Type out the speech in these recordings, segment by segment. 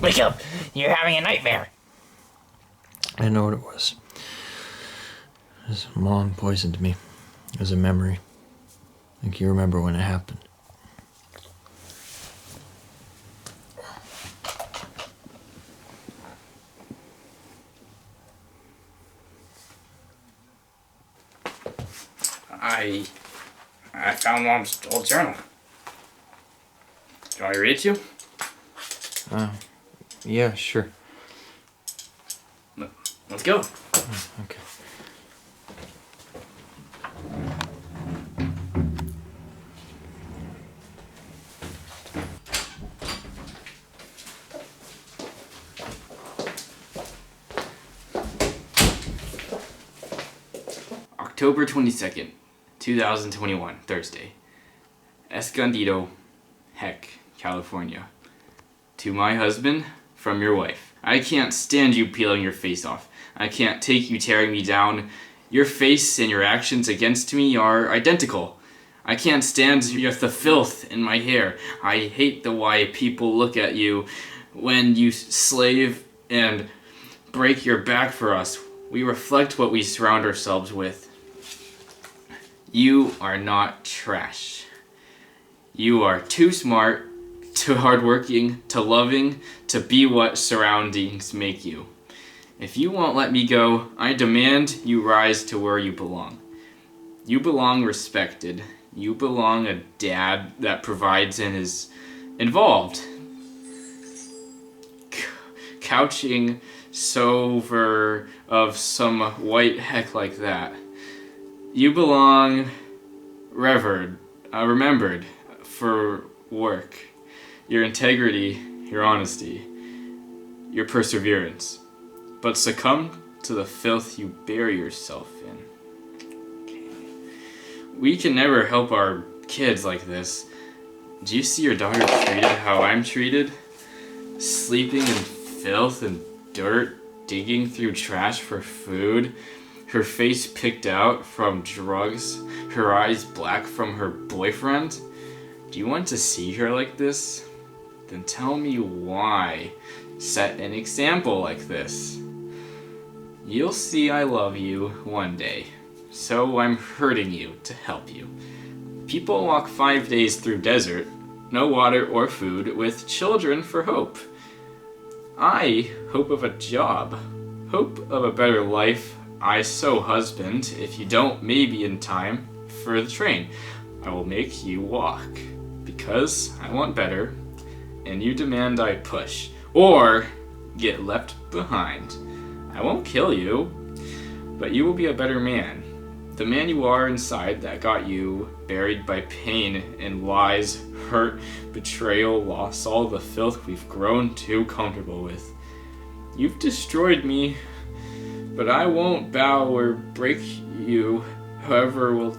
Wake up! You're having a nightmare. I know what it was. His mom poisoned me. It was a memory. I think you remember when it happened. I found Mom's old journal. Do you want me to read it to you? Yeah, sure. Let's go. Okay. October 22nd, 2021, Thursday. Escondido, Heck, California. To my husband, from your wife. I can't stand you peeling your face off. I can't take you tearing me down. Your face and your actions against me are identical. I can't stand the filth in my hair. I hate the way people look at you when you slave and break your back for us. We reflect what we surround ourselves with. You are not trash. You are too smart, too hardworking, too loving, to be what surroundings make you. If you won't let me go, I demand you rise to where you belong. You belong respected. You belong a dad that provides and is involved. Couching sober of some white heck like that. You belong remembered for work, your integrity, your honesty, your perseverance. But succumb to the filth you bury yourself in. We can never help our kids like this. Do you see your daughter treated how I'm treated? Sleeping in filth and dirt, digging through trash for food, her face picked out from drugs, her eyes black from her boyfriend? Do you want to see her like this? Then tell me why. Set an example like this. You'll see I love you one day, so I'm hurting you to help you. People walk 5 days through desert, no water or food, with children for hope. I hope of a job, hope of a better life. I so husband, if you don't maybe in time for the train, I will make you walk, because I want better, and you demand I push, or get left behind. I won't kill you, but you will be a better man. The man you are inside that got you buried by pain and lies, hurt, betrayal, loss, all the filth we've grown too comfortable with. You've destroyed me, but I won't bow or break you. However will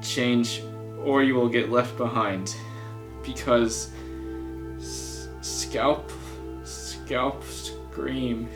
change, or you will get left behind. Because scalp, scream.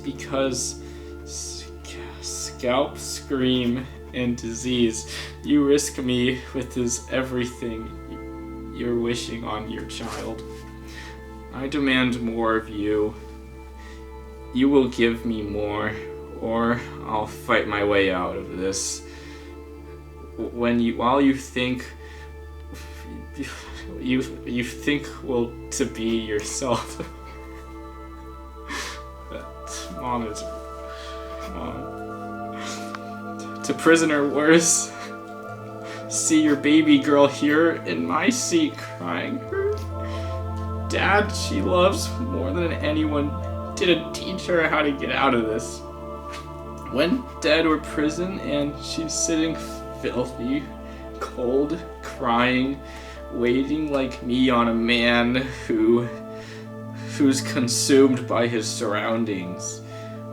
Because scalp, scream, and disease. You risk me with this everything you're wishing on your child. I demand more of you. You will give me more, or I'll fight my way out of this. While you think well to be yourself. Mom. To prisoner worse. See your baby girl here in my seat crying. Dad she loves more than anyone didn't teach her how to get out of this. When dead or prison and she's sitting filthy, cold, crying, waiting like me on a man who's consumed by his surroundings.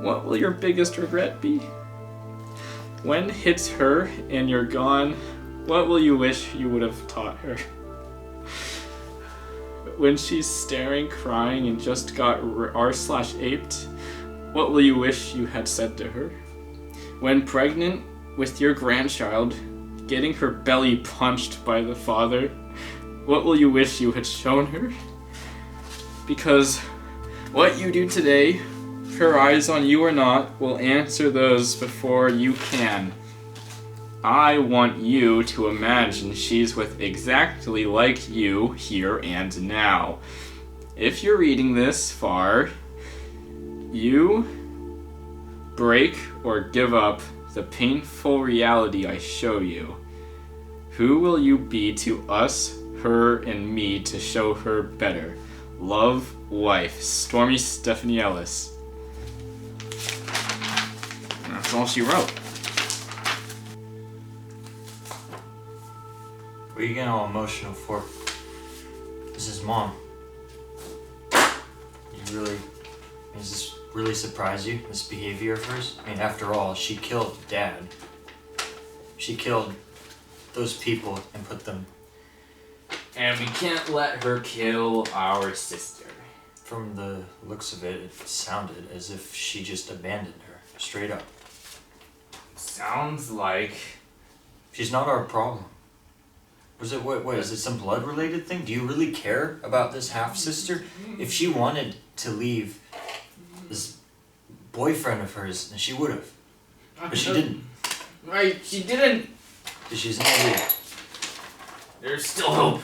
What will your biggest regret be? When hits her and you're gone, what will you wish you would have taught her? When she's staring, crying, and just got r/aped, what will you wish you had said to her? When pregnant with your grandchild, getting her belly punched by the father, what will you wish you had shown her? Because what you do today, her eyes on you or not, will answer those before you can. I want you to imagine she's with exactly like you here and now. If you're reading this far, you break or give up the painful reality I show you. Who will you be to us, her, and me to show her better? Love, wife, Stormy Stephanie Ellis. And that's all she wrote. What are you getting all emotional for? This is Mom. Does this really surprise you, this behavior of hers? I mean, after all, she killed Dad. She killed those people and put them... And we can't let her kill our sister. From the looks of it, it sounded as if she just abandoned her, straight up. Sounds like... She's not our problem. Was it, what is it some blood-related thing? Do you really care about this half-sister? If she wanted to leave this boyfriend of hers, then she would have. But she didn't. Right, she didn't. Because she's an idiot. There's still hope.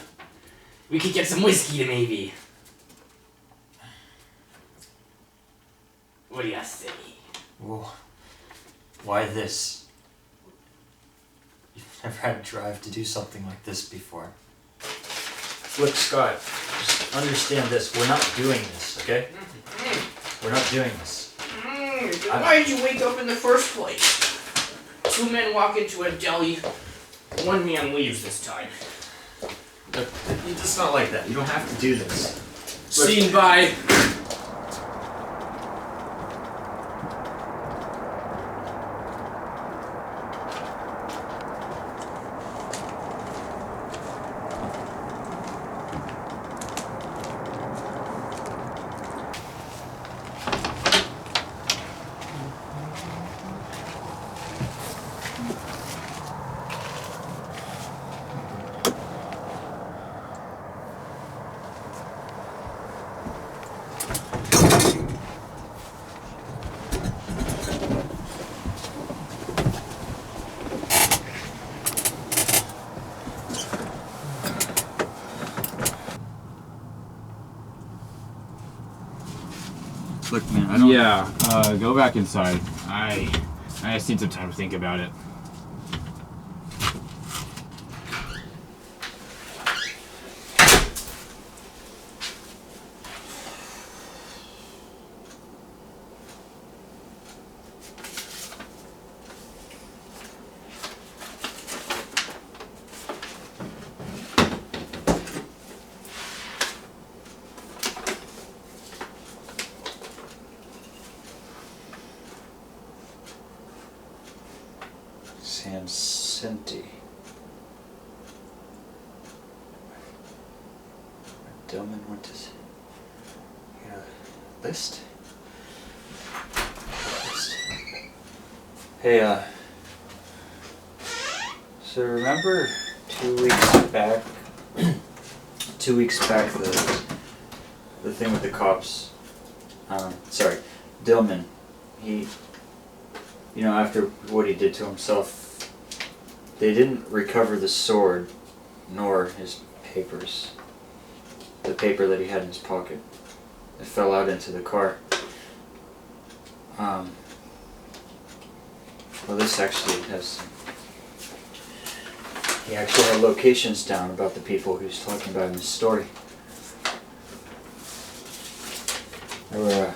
We could get some whiskey to maybe. What do you say? Well, why this? You've never had a drive to do something like this before. Look, Scott, just understand this. We're not doing this, okay? We're not doing this. Why did you wake up in the first place? 2 men walk into a deli. 1 man leaves this time. Look, it's not like that. You don't have to do this. Seen by... Look, man, I don't... Yeah, go back inside. I just need some time to think about it. Sancenti. Dillman went to... You know, list? Hey, so remember 2 weeks back, 2 weeks back, the thing with the cops, sorry, Dillman, he, you know, after what he did to himself, they didn't recover the sword, nor his papers, the paper that he had in his pocket. It fell out into the car. Well, this actually has... He actually had locations down about the people he was talking about in his story. They were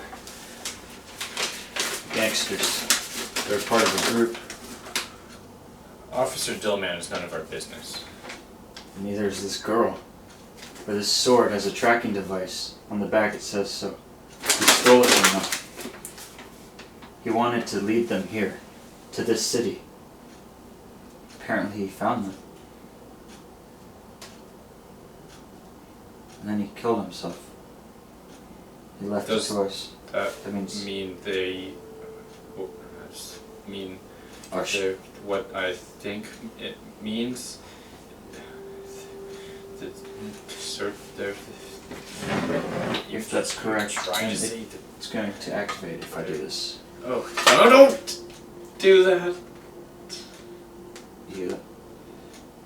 gangsters. They were part of a group. Officer Dillman is none of our business. And neither is this girl. But this sword has a tracking device. On the back it says so. He stole it from them. He wanted to lead them here, to this city. Apparently he found them. And then he killed himself. He left his voice. That means... mean they... I just mean... Arsh. What I think it means... You're if that's correct. Trying to And say that. it's going to activate if I do this. Oh, no, don't do that. You.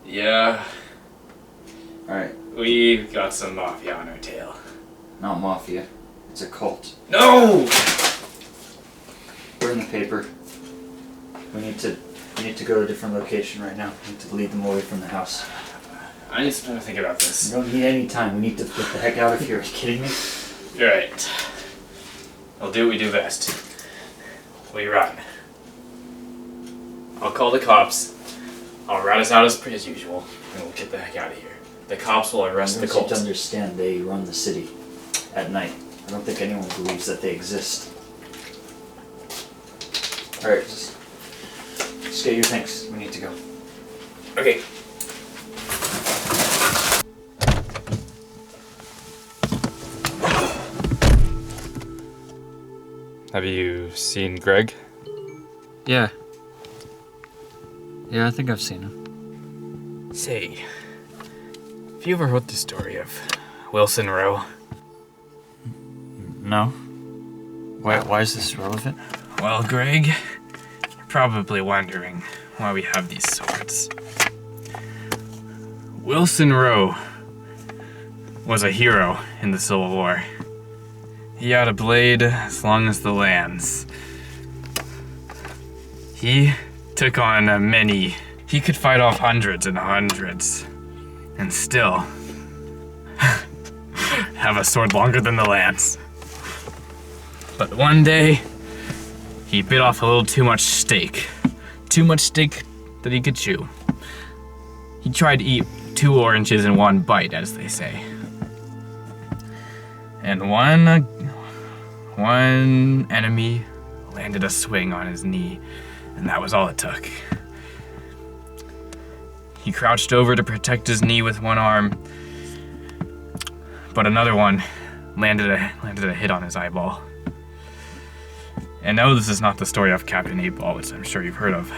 Yeah, Alright, we got some mafia on our tail. not mafia. It's a cult. No! Burn the paper. We need to go to a different location right now. We need to lead them away from the house. I need some time to think about We this. don't need any time. We need to get the heck out of here. Are you kidding me? You're right. We'll do what we do best. We run. I'll call the cops. I'll rat us out as usual, and we'll get the heck out of here. The cops will arrest You the need cult. to understand they run the city at night. I don't think anyone believes that they exist. Alright, just get your things. We need to go. Okay. Have you seen Greg? Yeah. Yeah, I think I've seen him. Say, have you ever heard the story of Wilson Rowe? No. Why is this relevant? Well, Greg, you're probably wondering why we have these swords. Wilson Rowe was a hero in the Civil War. He had a blade as long as the lands. He took on many. He could fight off hundreds and hundreds, and still have a sword longer than the lands. But one day, he bit off a little too much steak. Too much steak that he could chew. He tried to eat 2 oranges in one bite, as they say. And one enemy landed a swing on his knee, and that was all it took. He crouched over to protect his knee with one arm, but another one landed a hit on his eyeball. And no, this is not the story of Captain 8-Ball, which I'm sure you've heard of.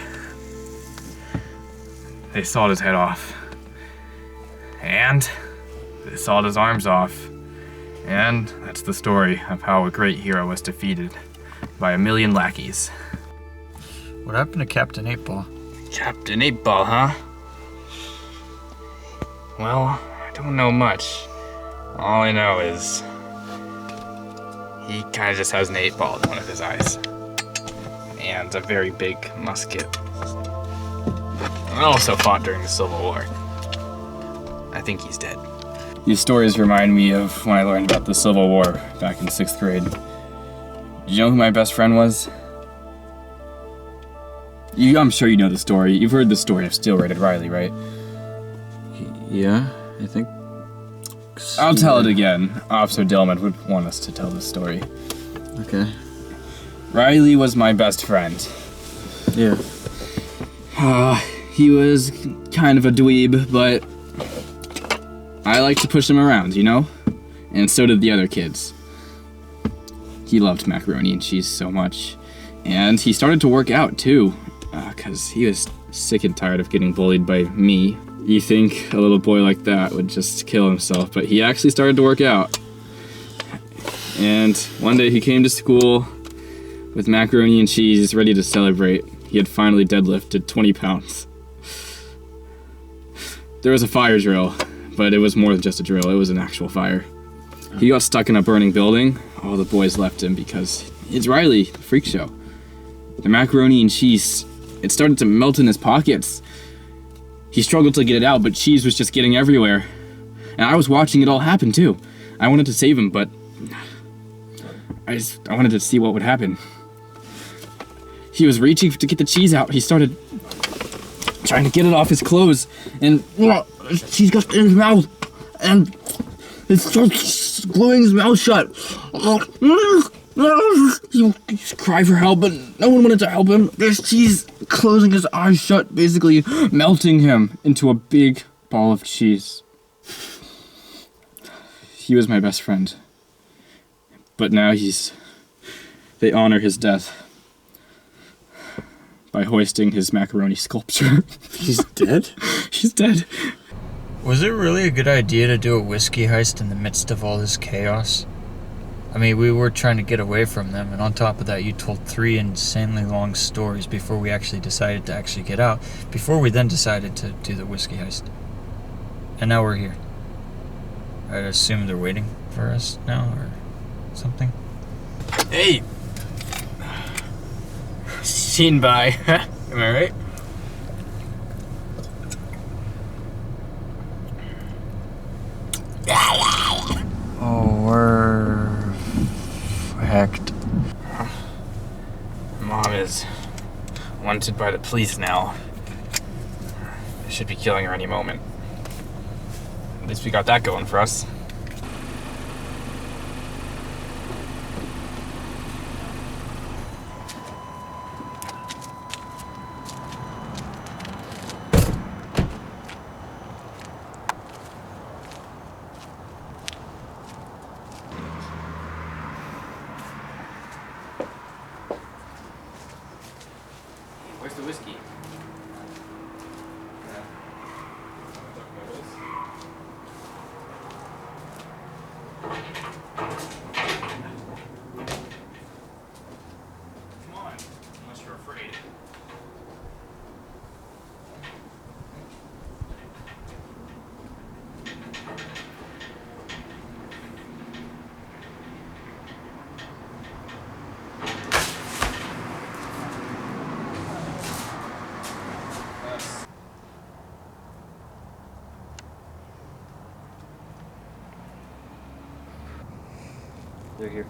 They sawed his head off. And they sawed his arms off. And that's the story of how a great hero was defeated by 1,000,000 lackeys. What happened to Captain 8-Ball? Captain 8-Ball, huh? Well, I don't know much. All I know is he kind of just has an 8-ball in one of his eyes. And a very big musket. And also fought during the Civil War. I think he's dead. These stories remind me of when I learned about the Civil War back in 6th grade. Did you know who my best friend was? I'm sure you know the story. You've heard the story of Steel Rated Riley, right? Yeah, I think. I'll tell it again. Officer Dillman would want us to tell the story. Okay. Riley was my best friend. Yeah. He was kind of a dweeb, but I liked to push him around, you know? And so did the other kids. He loved macaroni and cheese so much. And he started to work out, too, because he was sick and tired of getting bullied by me. You think a little boy like that would just kill himself, but he actually started to work out. And one day he came to school with macaroni and cheese ready to celebrate. He had finally deadlifted 20 pounds. There was a fire drill, but it was more than just a drill, it was an actual fire. He got stuck in a burning building. All the boys left him because it's Riley, the freak show. The macaroni and cheese, it started to melt in his pockets. He struggled to get it out, but cheese was just getting everywhere. And I was watching it all happen too. I wanted to save him, but I wanted to see what would happen. He was reaching to get the cheese out. He started trying to get it off his clothes, and cheese got in his mouth, and it started gluing his mouth shut. He cried for help, but no one wanted to help him. There's cheese closing his eyes shut, basically melting him into a big ball of cheese. He was my best friend. But now they honor his death by hoisting his macaroni sculpture. He's dead? He's dead. Was it really a good idea to do a whiskey heist in the midst of all this chaos? I mean, we were trying to get away from them, and on top of that, you told 3 insanely long stories before we actually decided to actually get out, before we then decided to do the whiskey heist. And now we're here. I assume they're waiting for us now, or something? Hey! Seen by. Am I right? Oh, we're hacked. Mom is wanted by the police now. They should be killing her any moment. At least we got that going for us. Where's the whiskey? Come on, unless you're afraid. They're here.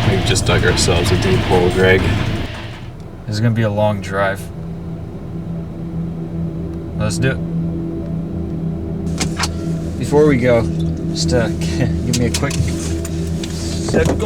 We've just dug ourselves a deep hole, Greg. This is gonna be a long drive. Let's do it. Before we go, just give me a quick second.